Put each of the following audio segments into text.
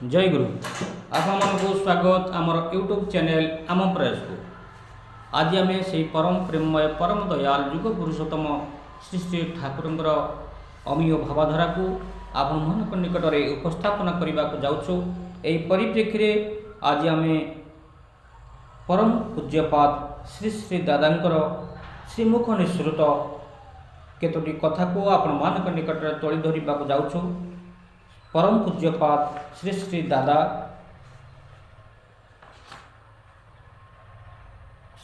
जय गुरु आपण स्वागत आमर यूट्यूब चैनल आम प्रयास को आज आम से परम प्रेममय परम दयाल युग पुरुषोत्तम श्री श्री ठाकुर अमीय भावधारा को आपण निकट में उपस्थापन करने को जाऊँ। यही परिप्रेक्षी में आज आम परम पूज्यपाद श्री श्री दादांकर श्रीमुख निःसृत केतोटी कथा को आपण मान निकट में तोली धरवा को जाऊँ। परम पूज्यपाद श्री श्री दादा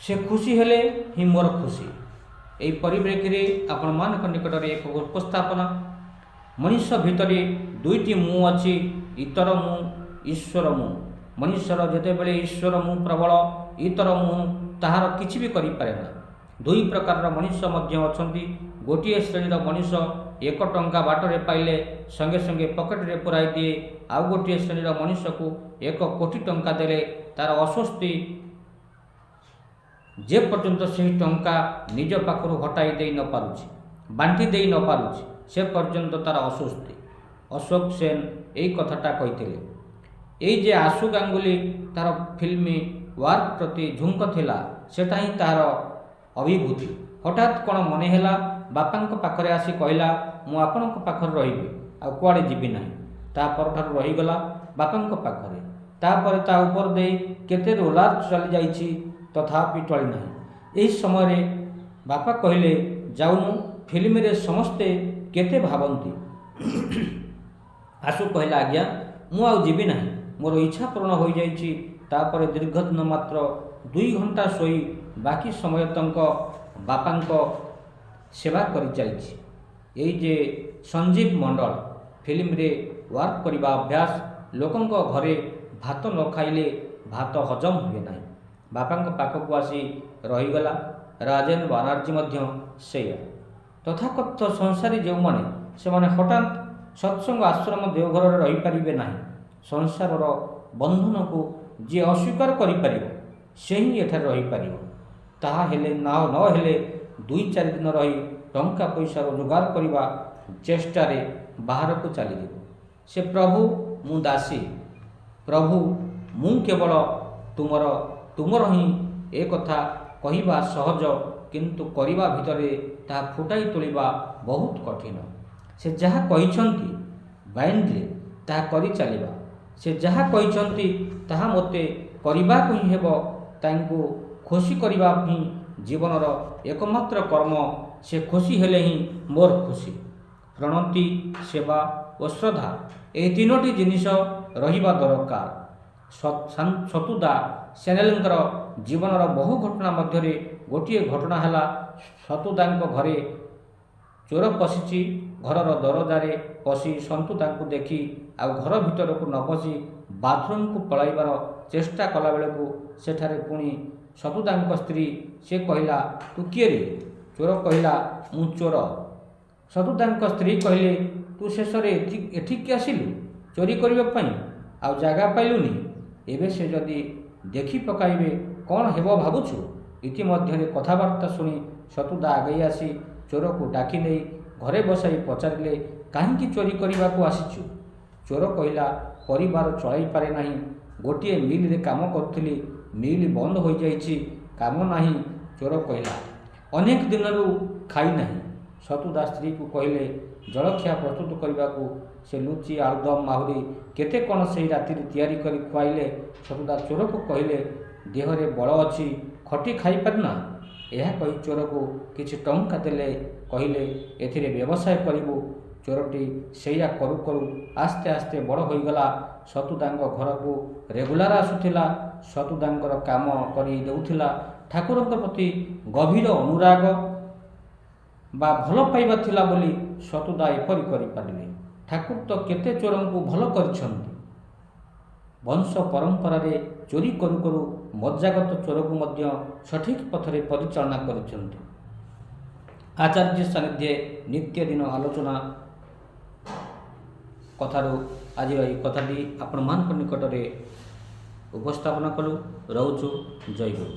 से खुशी हेले ही मोर खुशी। यही परिप्रेक्षी में आपण मान निकट में एक उपस्थापना मनुष्य भितर दुईटी मुँह अच्छी इतर मुँह ईश्वर मुँह। मनुष्यर जितेबले ईश्वर मुँह प्रबल इतर मुँह ताहार किछि भी करि पारे ना। दुई प्रकार मनुष्य मध्य अछंती। गोटे श्रेणीर मनुष्य एक टंका बाटरे पाइले संगे संगे पकेट रे पुराई दिए। आउ गोटे श्रेणीर मनुष्य को 1 कोटी टंका देले तार अस्वस्ति जे पर्यंत से टंका निज पाखर हटाई दे न पारुछि बांटी दे न पारुछि से पर्यंत तार अस्वस्ति। अशोक सेन यही कथाटा कहिथिले। यही जे आशु गांगुली तार फिल्मी वार्क प्रति झुंक थिला सेटा ही तार अभिभूति। हठात कौन मन है बापा पाखरे आसी कहला मु आपण पाखर रही आ कुआड़े जीवी ना। तापर ठार रहीगला बापा पाखरे। तापर ता ऊपर दे केते रोलार चली जाइछि तथापि टली ना। यही समय बापा कहले जाऊनु फिल्म रे समस्ते केते भावंती। आशु कहला आज्ञा मु आ जीवी ना मोर इच्छा पूर्ण हो जाइछि। तापर दीर्घदिन मात्र 2 घंटा सोई बाकी समय तक बापा सेवा करी चली। यही जे संजीव मंडल फिल्म रे वर्क करने अभ्यास लोकंक घरे भात न खाइले भात हजम हुए ना। बापा पाखक आसी रहीगला। राजेन्द्र बानार्जी मध्य सेया तथाकथित संसारी जो माने से माने हठात सत्संग आश्रम देवघर रही पारिबे नाही। संसार बंधन को जी अस्वीकार करिपारिबो से ही एठार रही पारिबो। ताहा हेले ना न हेले 2-4 दिन रही टंका पैसा रोजगार करने चेष्टार बाहर को चली जाव। से प्रभु मु दासी प्रभु मु केवल तुमर ही एक कथा कहवा सहज किंतु करने भितर ता फुटाई तोलिबा बहुत कठिन। से जहाँ कहिछंती बाइंडले ता करी चलिबा। से जहाँ कहिछंती ताहा मते करबा को ही हेबो। तांको खुशी करबा ही जीवनर एकमात्र कर्म। से खुशी हेले ही मोर खुशी। प्रणति सेवा और श्रद्धा ए तीनोटी जिनिस रहिबा दरकार। सतुदा सेनेलंकर जीवनर बहु घटना मध्य गोटे घटना है सतुदांक घरे चोर पशिची घरर दरजारे पशि सतुदा को देखी आ घर भीतर को न पशि बाथरूम को पलाइबार चेष्टा कला बेले को सेठारे पुणी सतुदांक स्त्री से कहला तू किए रे? चोर कहला मु चोर। सतुदांक स्त्री कहले तू शेष एठिक आसिलु चोरी करने आ जगह पाइलुनी। एबे से जदि देखि पकाइबे कौन हेबो भाबुछु। इतिमध्य कथबार्ता शुणी सतुदा आगे आसी चोर को डाकी नहीं घरे बसाई पचारे कहीं चोरी करने को आसीचु। चोर कहला परिवार चलाई पारे नाही। गोटे मिल रे काम करुली मिल बंद हो जाइछि काम नाही। चोर कहला अनेक दिन खाई नाही। सतुदा स्त्री को कहले जलखिया प्रस्तुत करने को से लुचि आलुदम माहुरी केते कौन से राति तैयारी करी खुआइले। सतुदा चोर को कहले देहरे बल अच्छी खटी खाई पारना। यह कही चोर को किछि टंका देले कहले एथिरे व्यवसाय करिबु। चोरटी सेया करू करू आस्ते आस्ते बड़ होईगला। सतुदांक घर को रेगुलार आसुथिला। सतुदांकर काम करी देउथिला। ठाकुर प्रति गभीर अनुराग बा भल पाइबा थिला बोली सतुदा एपरि करि पारिले। ठाकुर तो केते चोरों को भल करिछंती। वंश परंपरा रे चोरी करू करू मज्जागत चोर को मध्य सठिक पथरे परिचालना करिछंती। आचार्य सानिध्य नित्य दिन आलोचना कथारू आज ये कथाटी आपण मान निकट में उपस्थापना कलु। रोचु जय गुरु।